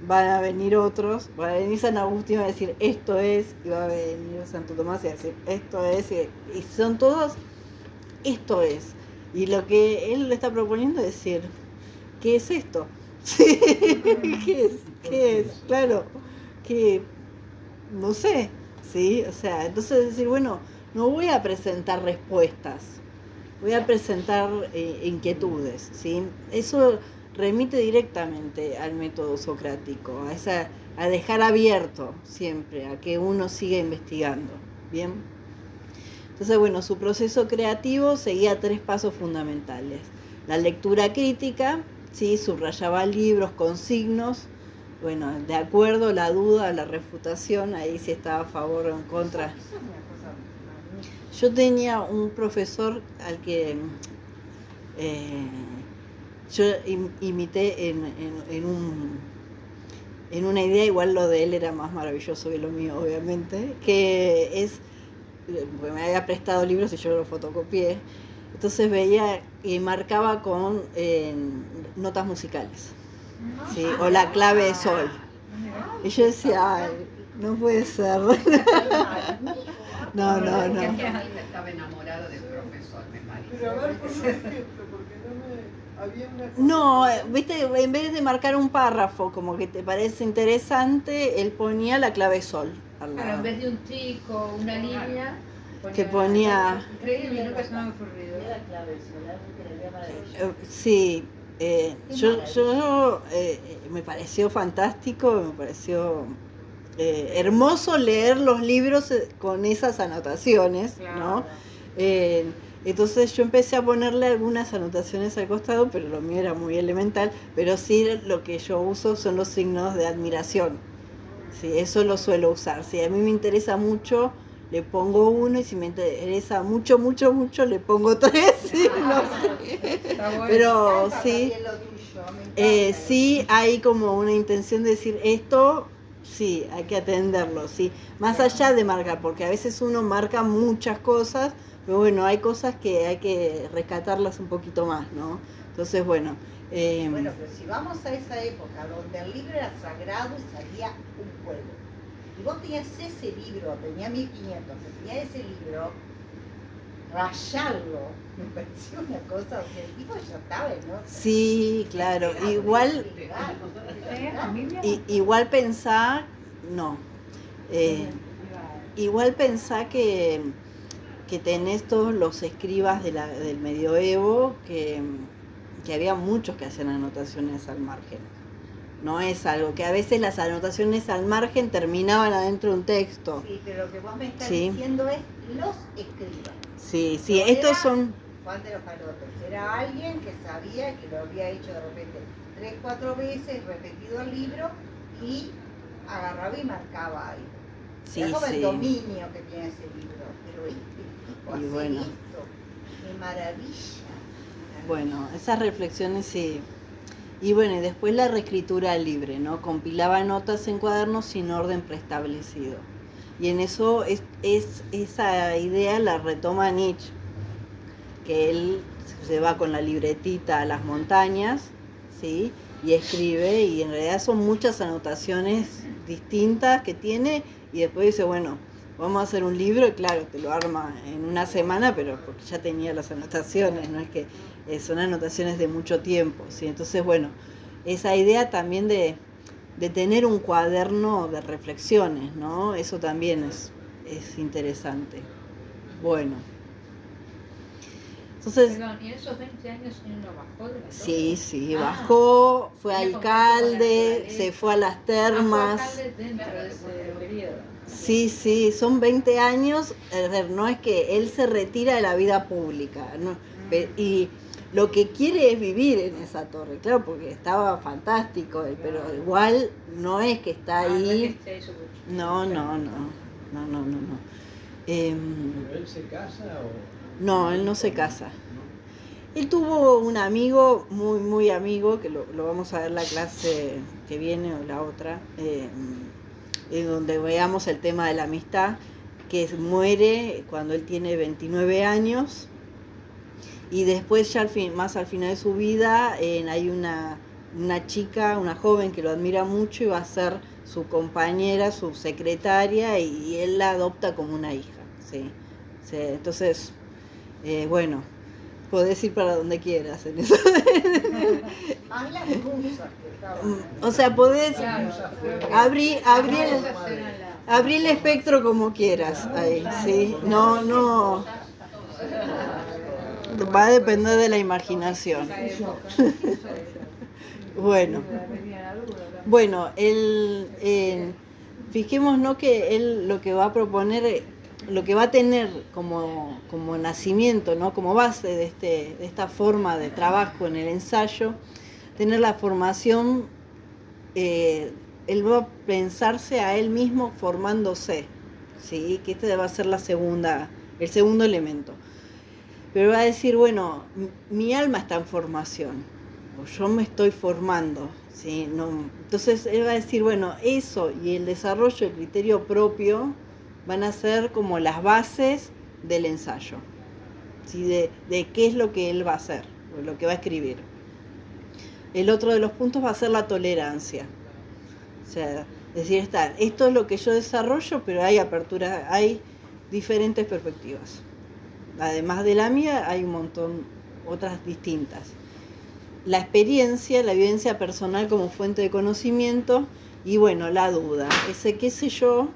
van a venir otros, va a venir San Agustín y va a decir esto es, y va a venir Santo Tomás y va a decir esto es, y son todos esto es. Y lo que él le está proponiendo es decir, ¿qué es esto? Sí, ¿qué es? ¿Qué es? Claro, que no sé, ¿sí? O sea, entonces decir, bueno, no voy a presentar respuestas, voy a presentar inquietudes, ¿sí? Eso remite directamente al método socrático, a dejar abierto siempre, a que uno siga investigando, ¿bien? Entonces, bueno, su proceso creativo seguía 3 pasos fundamentales: la lectura crítica, ¿sí? Subrayaba libros con signos, bueno, de acuerdo, la duda, la refutación, ahí sí estaba a favor o en contra. Eso es una cosa magnífica. Yo tenía un profesor al que yo imité en una idea, igual lo de él era más maravilloso que lo mío, obviamente, que es, porque me había prestado libros y yo los fotocopié, entonces veía y marcaba con notas musicales, ¿sí? O la clave de sol. Y yo decía, ay, no puede ser. No. Porque estaba enamorado del profesor, me parece. Pero a ver, por ejemplo, porque no me... Había una cosa... No, viste, en vez de marcar un párrafo como que te parece interesante, él ponía la clave sol al Claro, en lado. vez de un trico, una línea, Que ponía... increíble, nunca se me ha ocurrido. Sí, yo me pareció fantástico, me pareció hermoso leer los libros con esas anotaciones, ¿no? Entonces yo empecé a ponerle algunas anotaciones al costado, pero lo mío era muy elemental, pero sí lo que yo uso son los signos de admiración. Sí, eso lo suelo usar. Si a mí me interesa mucho, le pongo 1, y si me interesa mucho, le pongo 3 signos. Está bueno. Pero Me sí, encanta también lo tuyo, me encanta. sí hay como una intención de decir esto, sí, hay que atenderlo, sí. Más allá de marcar, porque a veces uno marca muchas cosas, pero bueno, hay cosas que hay que rescatarlas un poquito más, ¿no? Entonces, bueno. Bueno, pero si vamos a esa época donde el libro era sagrado y salía un juego, y vos tenías ese libro, tenía 1500, tenía ese libro, rayarlo, me pareció una cosa, o sea, el tipo ya estaba, ¿no? Sí, claro, igual, igual pensá, no, igual pensá que tenés todos los escribas del medioevo, que había muchos que hacían anotaciones al margen. No es algo que a veces las anotaciones al margen terminaban adentro de un texto. Sí, pero lo que vos me estás Sí. diciendo es los escribas. Sí, No estos era son... Juan de los Palotes, era alguien que sabía que lo había hecho de repente 3, 4 veces, repetido el libro, y agarraba y marcaba ahí. Sí, Es como sí. el dominio que tiene ese libro. Pero este tipo Y hace bueno. esto. ¡Qué maravilla! Bueno, esas reflexiones sí. Y bueno, y después la reescritura libre, ¿no? Compilaba notas en cuadernos sin orden preestablecido. Y en eso esa idea la retoma Nietzsche, que él se va con la libretita a las montañas, ¿sí? Y escribe, y en realidad son muchas anotaciones distintas que tiene, y después dice, bueno, vamos a hacer un libro, y claro, te lo arma en una semana, pero porque ya tenía las anotaciones, no es que son anotaciones de mucho tiempo, ¿sí? Entonces, bueno, esa idea también de tener un cuaderno de reflexiones, ¿no? Eso también es interesante. Bueno. Entonces, Perdón, ¿y en esos 20 años él no bajó de la torre? sí, sí, Ah, bajó, fue tenía contacto con la alcalde, naturaleza. se fue a las Ah, fue termas. alcalde dentro de ese periodo. Sí, sí, son 20 años, no es que él se retira de la vida pública, ¿no? Y lo que quiere es vivir en esa torre, claro, porque estaba fantástico, pero igual no es que está Ah, no es ahí. que se hizo mucho. No. ¿Pero él se casa o...? No, él no se casa. ¿No? Él tuvo un amigo, muy amigo, que lo vamos a ver la clase que viene o la otra, en donde veamos el tema de la amistad, que muere cuando él tiene 29 años, y después ya más al final de su vida hay una chica, una joven que lo admira mucho y va a ser su compañera, su secretaria, y él la adopta como una hija, ¿sí? Sí, entonces, bueno, podés ir para donde quieras en eso. Ay, las rusas que estaban. O sea, podés Claro, abrir el espectro como quieras ahí, ¿sí? No, va a depender de la imaginación. Bueno, fijémonos que él lo que va a proponer, lo que va a tener como nacimiento, ¿no? Como base de esta forma de trabajo en el ensayo, tener la formación, él va a pensarse a él mismo formándose, ¿sí? Que este va a ser el segundo elemento. Pero va a decir, bueno, mi alma está en formación, o yo me estoy formando, ¿sí? No, entonces él va a decir, bueno, eso y el desarrollo del criterio propio van a ser como las bases del ensayo, ¿sí? De qué es lo que él va a hacer, o lo que va a escribir. El otro de los puntos va a ser la tolerancia. O sea, decir, esto es lo que yo desarrollo, pero hay apertura, hay diferentes perspectivas. Además de la mía, hay un montón otras distintas. La experiencia, la vivencia personal como fuente de conocimiento, y bueno, la duda, ese qué sé yo,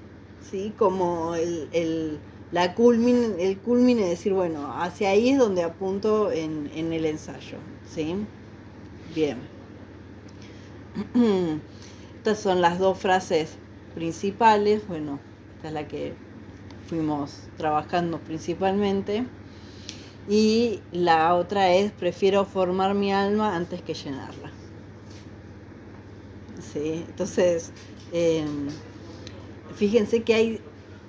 ¿sí? Como el culmine de decir, bueno, hacia ahí es donde apunto en el ensayo, ¿sí? Bien. Estas son las dos frases principales, bueno, esta es la que fuimos trabajando principalmente, y la otra es, prefiero formar mi alma antes que llenarla. ¿Sí? Entonces, fíjense que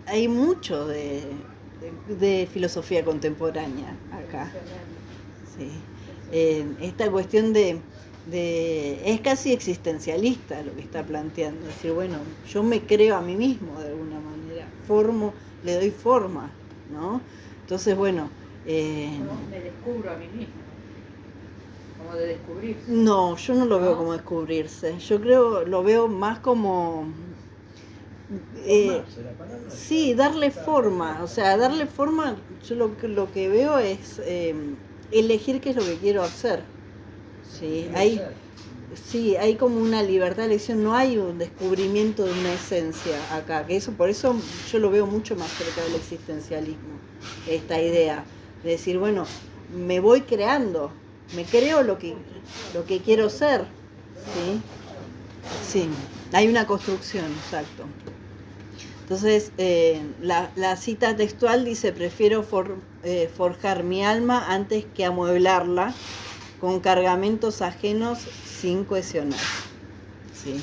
hay mucho de filosofía contemporánea acá. ¿Sí? Esta cuestión es casi existencialista lo que está planteando, es decir, bueno, yo me creo a mí mismo de alguna manera, le doy forma, ¿no? Entonces, bueno, me descubro a mí mismo, como de descubrirse. no, yo no lo veo ¿No? como descubrirse, yo lo veo más como Formarse, la palabra sí, darle forma, o sea, darle forma, yo lo que veo es elegir qué es lo que quiero hacer. Sí, hay como una libertad de elección, no hay un descubrimiento de una esencia acá, que por eso yo lo veo mucho más cerca del existencialismo, esta idea de decir, bueno, me voy creando, me creo lo que quiero ser, ¿sí? Sí, hay una construcción, exacto. Entonces, la cita textual dice, prefiero forjar mi alma antes que amueblarla con cargamentos ajenos sin cohesionar. ¿Sí?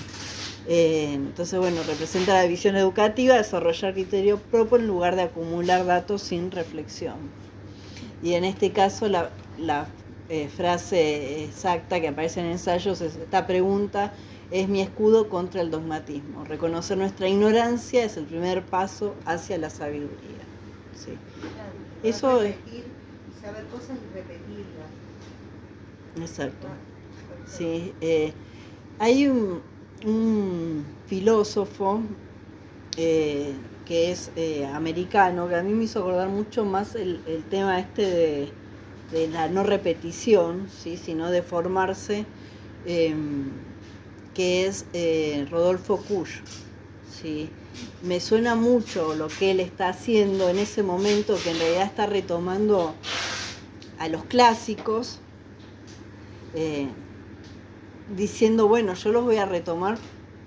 Entonces, bueno, representa la visión educativa, desarrollar criterio propio en lugar de acumular datos sin reflexión. Y en este caso, la frase exacta que aparece en ensayos es: esta pregunta es mi escudo contra el dogmatismo. Reconocer nuestra ignorancia es el primer paso hacia la sabiduría. Sí. Eso es... Repetir, saber cosas y repetirlas. Exacto. Sí, hay un filósofo que es americano, que a mí me hizo acordar mucho más el tema este de la no repetición, ¿sí? Sino de formarse, que es Rodolfo Kusch, ¿sí? Me suena mucho lo que él está haciendo en ese momento, que en realidad está retomando a los clásicos, diciendo, bueno, yo los voy a retomar,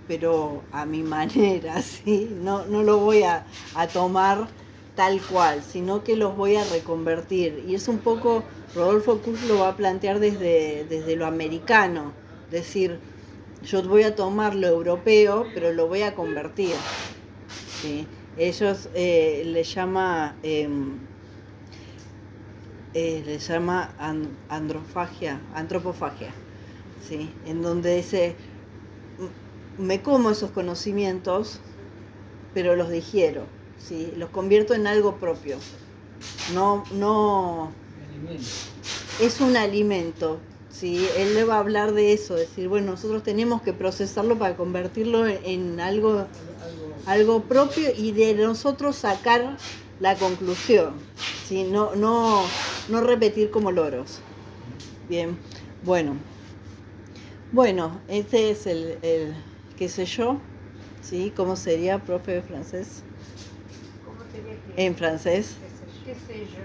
pero a mi manera, ¿sí? No lo voy a tomar tal cual, sino que los voy a reconvertir. Y es un poco, Rodolfo Kusch lo va a plantear desde lo americano, decir, yo voy a tomar lo europeo, pero lo voy a convertir, ¿sí? Ellos le llama antropofagia, ¿sí? En donde dice, me como esos conocimientos, pero los digiero, ¿sí? Los convierto en algo propio. No es un alimento, ¿sí? Él le va a hablar de eso, decir, bueno, nosotros tenemos que procesarlo para convertirlo en algo propio y de nosotros sacar la conclusión, ¿sí? No repetir como loros. Bien, bueno, este es el qué sé yo, ¿sí? ¿Cómo sería, profe de francés? ¿Cómo sería que? En francés, ¿Qué sé yo?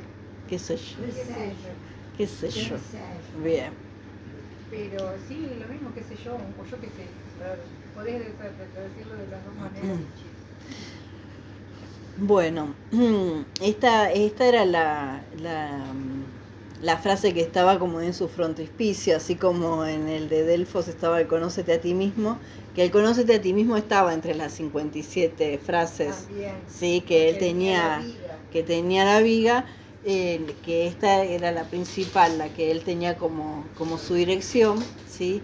qué sé yo, ¿Qué sé yo? qué sé yo. Ensayo. Bien. Pero sí, lo mismo, qué sé yo, o yo qué sé. Podés decirlo de las dos maneras. Bueno, esta era la frase que estaba como en su frontispicio, así como en el de Delfos estaba el conócete a ti mismo, que el conócete a ti mismo estaba entre las 57 frases, También. sí, que él tenía la viga, que esta era la principal, la que él tenía como su dirección, ¿sí?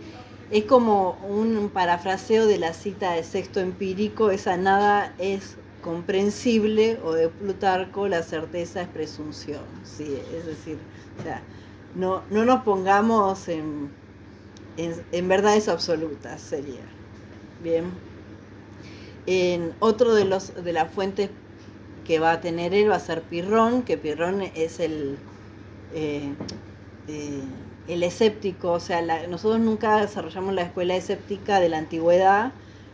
Es como un parafraseo de la cita de Sexto Empírico, esa nada es comprensible, o de Plutarco, la certeza es presunción, ¿sí? Es decir, o sea, no nos pongamos en verdades absolutas, sería. Bien. En otro de las fuentes que va a tener él va a ser Pirrón, que Pirrón es el escéptico, o sea, nosotros nunca desarrollamos la escuela escéptica de la antigüedad.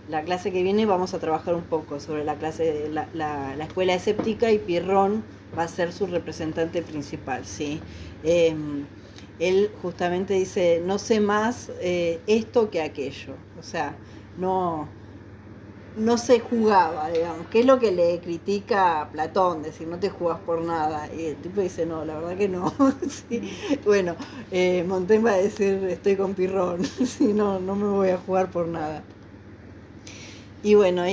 La clase que viene vamos a trabajar un poco sobre la clase la escuela escéptica, y Pirrón va a ser su representante principal, ¿sí? Él justamente dice, no sé más esto que aquello, o sea, no se jugaba, digamos, que es lo que le critica a Platón, decir, no te jugás por nada, y el tipo dice, no, la verdad que no. Sí. Bueno, Montaigne va a decir, estoy con Pirrón, sí, no me voy a jugar por nada. Y bueno,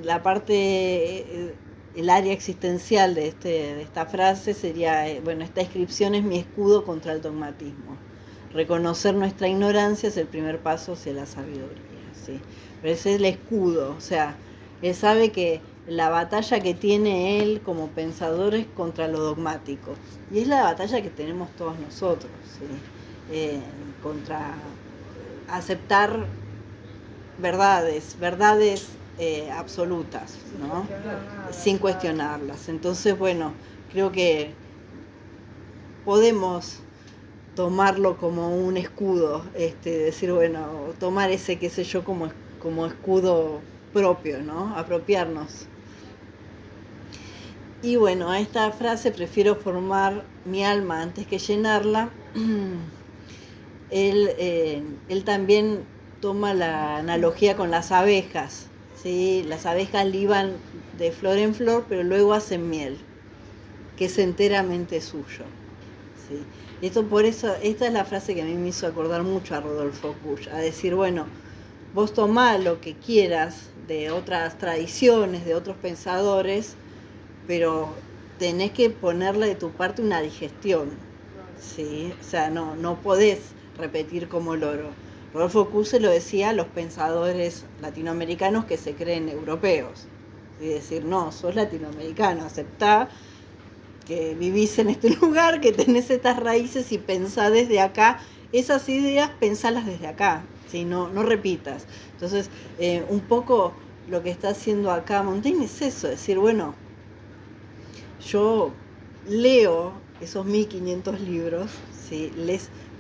la parte, el área existencial de esta frase sería, esta inscripción es mi escudo contra el dogmatismo. Reconocer nuestra ignorancia es el primer paso hacia la sabiduría, ¿sí? Pero ese es el escudo, o sea, él sabe que la batalla que tiene él como pensador es contra lo dogmático. Y es la batalla que tenemos todos nosotros, ¿sí? Contra aceptar verdades absolutas, ¿no? Sin cuestionarlas. Entonces, bueno, creo que podemos tomarlo como un escudo, decir, bueno, tomar ese, qué sé yo, como escudo propio, ¿no? Apropiarnos. Y bueno, a esta frase, prefiero formar mi alma antes que llenarla, él también toma la analogía con las abejas, ¿sí? Las abejas liban de flor en flor, pero luego hacen miel, que es enteramente suyo, ¿sí? Por eso, esta es la frase que a mí me hizo acordar mucho a Rodolfo Kusch, a decir, bueno, vos tomás lo que quieras de otras tradiciones, de otros pensadores, pero tenés que ponerle de tu parte una digestión, ¿sí? O sea, no podés repetir como loro. Rodolfo Kuhse lo decía a los pensadores latinoamericanos que se creen europeos. Y decir, no, sos latinoamericano, aceptá que vivís en este lugar, que tenés estas raíces y pensá desde acá. Esas ideas, pensalas desde acá, ¿sí? No repitas. Entonces, un poco lo que está haciendo acá Montaigne es eso, decir, bueno, yo leo esos 1500 libros, ¿sí?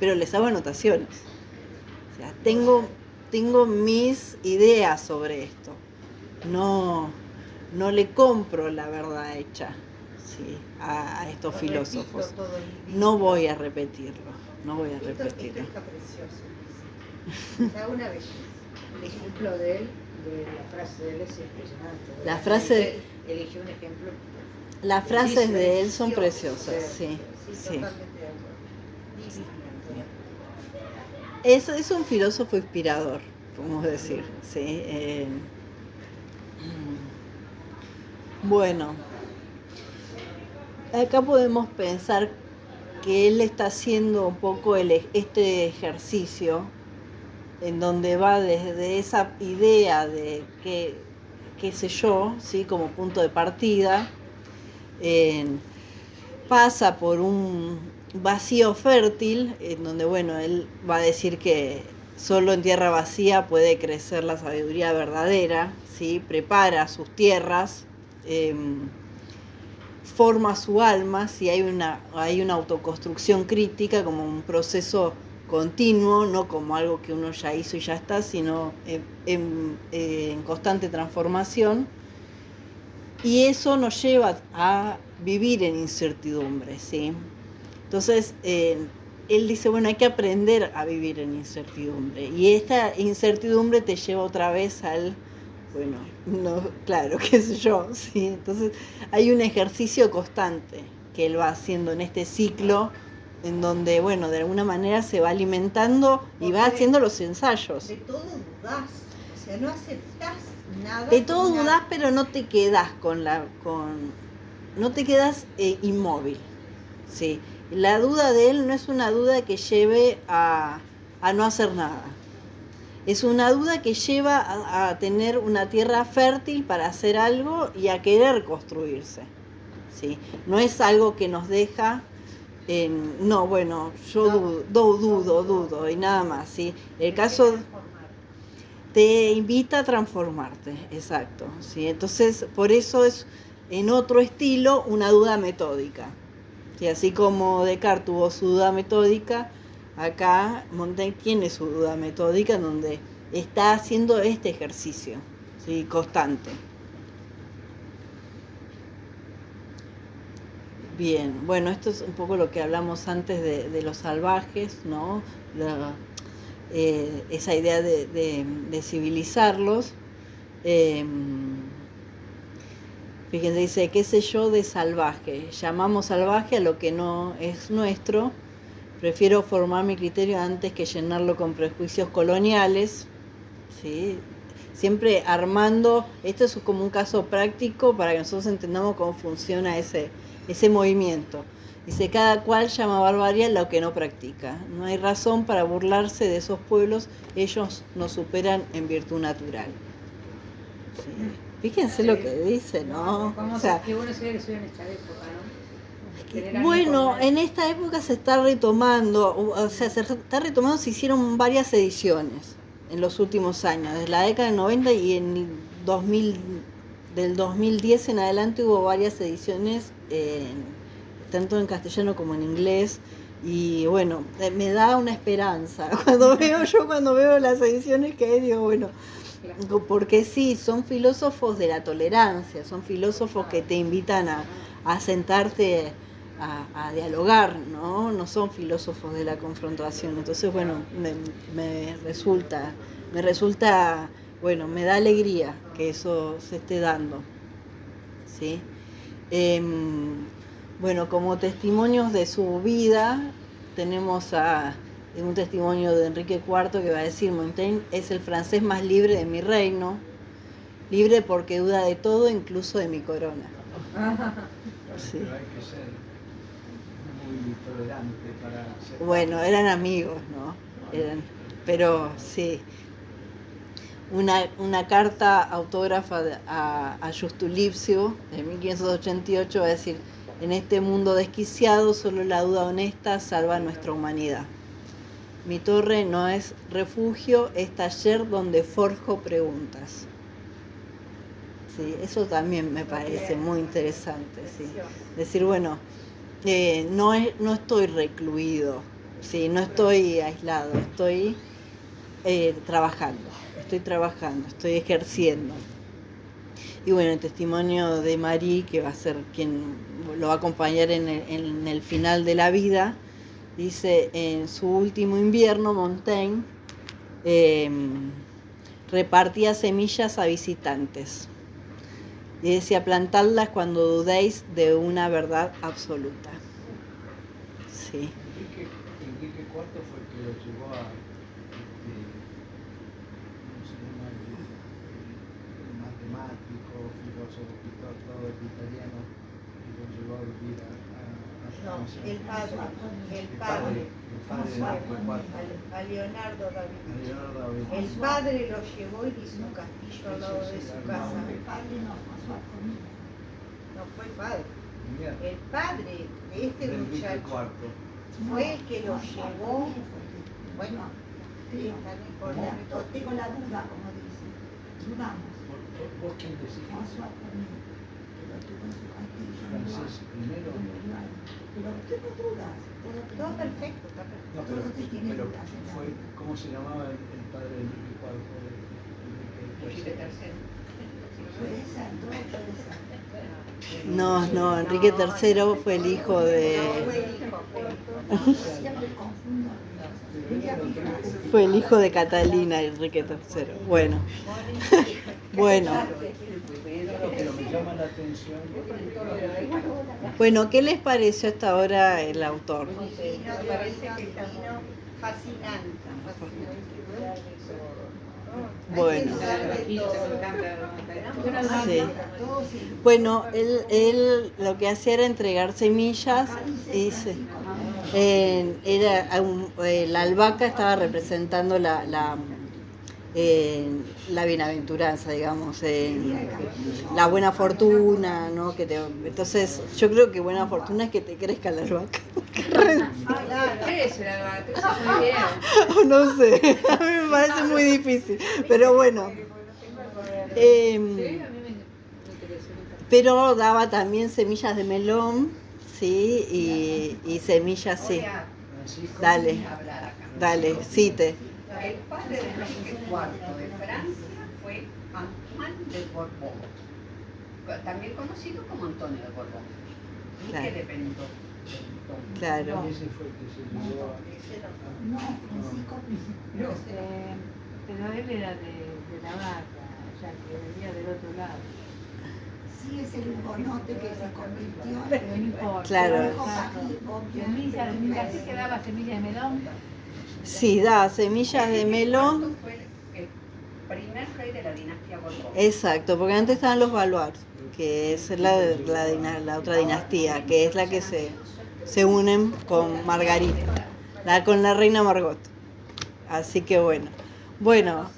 Pero les hago anotaciones. O sea, tengo mis ideas sobre esto. No le compro la verdad hecha, ¿sí? a estos filósofos. No voy a repetirlo. Esto está precioso. Está una vez. El ejemplo de él, de la frase de él es impresionante. La frase... Eligió un ejemplo. Las frases de él son preciosas, sí. Totalmente de acuerdo. Es un filósofo inspirador, podemos decir, sí. Bueno, acá podemos pensar que él está haciendo un poco este ejercicio en donde va desde esa idea de qué sé yo, ¿sí? Como punto de partida, pasa por un vacío fértil, en donde, bueno, él va a decir que solo en tierra vacía puede crecer la sabiduría verdadera, ¿sí? Prepara sus tierras, forma su alma, ¿sí? Hay una autoconstrucción crítica como un proceso continuo, no como algo que uno ya hizo y ya está, sino en constante transformación. Y eso nos lleva a vivir en incertidumbre, ¿sí? Entonces, él dice, bueno, hay que aprender a vivir en incertidumbre. Y esta incertidumbre te lleva otra vez al, bueno, no, claro, qué sé yo, ¿sí? Entonces, hay un ejercicio constante que él va haciendo en este ciclo, en donde, bueno, de alguna manera se va alimentando y va haciendo los ensayos. De todo dudás, o sea, no aceptás nada. De todo dudás, pero no te quedás no te quedás inmóvil, ¿sí? La duda de él no es una duda que lleve a no hacer nada. Es una duda que lleva a tener una tierra fértil para hacer algo y a querer construirse, ¿sí? No es algo que nos deja no, bueno, yo dudo y nada más, ¿sí? El caso te invita a transformarte, exacto, ¿sí? Entonces, por eso es en otro estilo una duda metódica, ¿sí? Así como Descartes tuvo su duda metódica, acá Montaigne tiene su duda metódica en donde está haciendo este ejercicio, ¿sí? Constante. Bien, bueno, esto es un poco lo que hablamos antes de los salvajes, ¿no? Esa idea de civilizarlos. Fíjense, dice, qué sé yo de salvaje. Llamamos salvaje a lo que no es nuestro. Prefiero formar mi criterio antes que llenarlo con prejuicios coloniales, ¿sí? Siempre armando, esto es como un caso práctico para que nosotros entendamos cómo funciona ese movimiento. Dice, cada cual llama barbarie a lo que no practica. No hay razón para burlarse de esos pueblos, ellos nos superan en virtud natural. Sí. Fíjense lo que dice, ¿no? O sea, qué bueno sería que estuviera en esta época, ¿no? Bueno, en esta época se está retomando, se hicieron varias ediciones en los últimos años, desde la década del 90 y en el 2000, del 2010 en adelante hubo varias ediciones, tanto en castellano como en inglés, y bueno, me da una esperanza cuando veo las ediciones que hay, digo, bueno, porque sí, son filósofos de la tolerancia, son filósofos que te invitan a sentarte a dialogar, ¿no? No son filósofos de la confrontación. Entonces, bueno, me resulta, bueno, me da alegría que eso se esté dando, ¿sí? Bueno, como testimonios de su vida tenemos a un testimonio de Enrique IV que va a decir: Montaigne es el francés más libre de mi reino, libre porque duda de todo, incluso de mi corona. Sí. Pero hay que ser muy tolerante para ser... Bueno, eran amigos, ¿no? Pero sí. Una carta autógrafa a Justo Lipsio de 1588 va a decir: en este mundo desquiciado solo la duda honesta salva a nuestra humanidad. Mi torre no es refugio, es taller donde forjo preguntas. Sí, eso también me parece muy interesante. Sí. Decir, bueno, no estoy recluido, sí, no estoy aislado, estoy trabajando, estoy ejerciendo. Y bueno, el testimonio de Marie, que va a ser quien lo va a acompañar en el final de la vida, dice: en su último invierno, Montaigne repartía semillas a visitantes. Y decía: plantadlas cuando dudéis de una verdad absoluta. Sí. Enrique IV fue el que lo llevó a... ¿cómo se llama? El matemático, filósofo, todo italiano, y lo llevó a vivir a Francia. El padre a Leonardo da Vinci. El padre lo llevó y hizo un castillo al lado de su casa. El padre no, François Ier. No fue el padre. Mira, El padre de este de Enrique muchacho IV. fue el que lo llevó. Bueno, Creo, tan importante. tengo la duda, como dice. Dudamos. ¿Vos quién decís? François Ier, que lo tuvo en su castillo. Francés primero. Pero tengo dudas. Todo perfecto, está perfecto. No, pero fue, ¿cómo se llamaba el padre de Enrique IV? Felipe III. Puede ser, todo puede ser. No, Enrique III fue el hijo de... Siempre confundo. Fue el hijo de Catalina, Enrique III. Bueno. Bueno. Pero me llama la atención. Bueno, ¿qué les pareció hasta ahora el autor? Sí, no, me parece que vino fascinante. Bueno. Sí. Sí. Bueno, él lo que hacía era entregar semillas y la albahaca estaba representando la bienaventuranza, digamos, la buena fortuna, ¿no? Entonces, yo creo que buena fortuna es que te crezca la albahaca. Crece la albahaca, crece muy bien. No sé, a mí me parece muy difícil, pero bueno. Sí, a mí me interesa. Pero daba también semillas de melón, sí, y semillas, sí. Francisco. Dale, cite. El padre de Enrique IV de Francia fue Antoine de Borbón, también conocido como Antonio de Borbón, y Claro. que dependó. Claro. Ese fue el que se llevó a... No, Francisco I. Pero él era de la vaca, o sea, que venía del otro lado. Sí, es el hugonote que se convirtió Pero no importa. Claro. Semillas, así que daba semillas de melón. Sí, da semillas de melón. Fue el primer rey de la dinastía Borbón. Exacto, porque antes estaban los Valois, que es la otra dinastía, que es la que se unen con Margarita, con la reina Margot. Así que bueno. Bueno,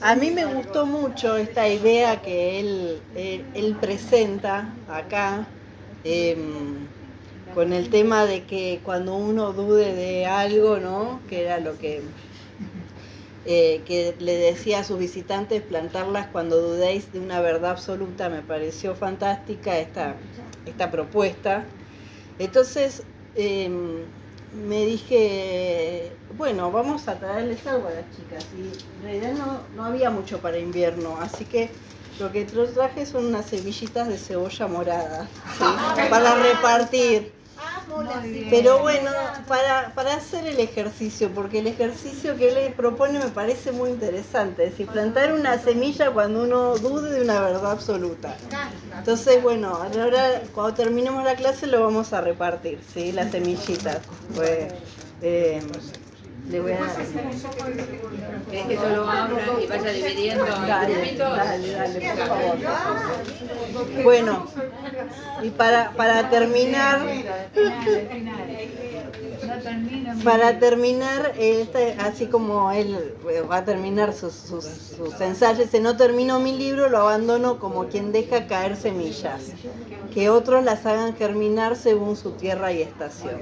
a mí me gustó mucho esta idea que él presenta acá, con el tema de que cuando uno dude de algo, ¿no? Que era lo que le decía a sus visitantes: plantarlas cuando dudéis de una verdad absoluta. Me pareció fantástica esta propuesta. Entonces me dije, bueno, vamos a traerles algo a las chicas, y en realidad no había mucho para invierno, así que lo que traje son unas semillitas de cebolla morada, ¿sí? Para repartir. amo la semilla. Pero bueno, para hacer el ejercicio, porque el ejercicio que él propone me parece muy interesante, es decir, plantar una semilla cuando uno dude de una verdad absoluta. Entonces, bueno, ahora cuando terminemos la clase lo vamos a repartir, ¿sí? Las semillitas. Pues, le voy a... ¿Querés que yo lo abra y vaya dividiendo en grupitos? Dale, por favor. Bueno, y para terminar... Para terminar, así como él va a terminar sus ensayos, dice, no termino mi libro, lo abandono como quien deja caer semillas, que otros las hagan germinar según su tierra y estación.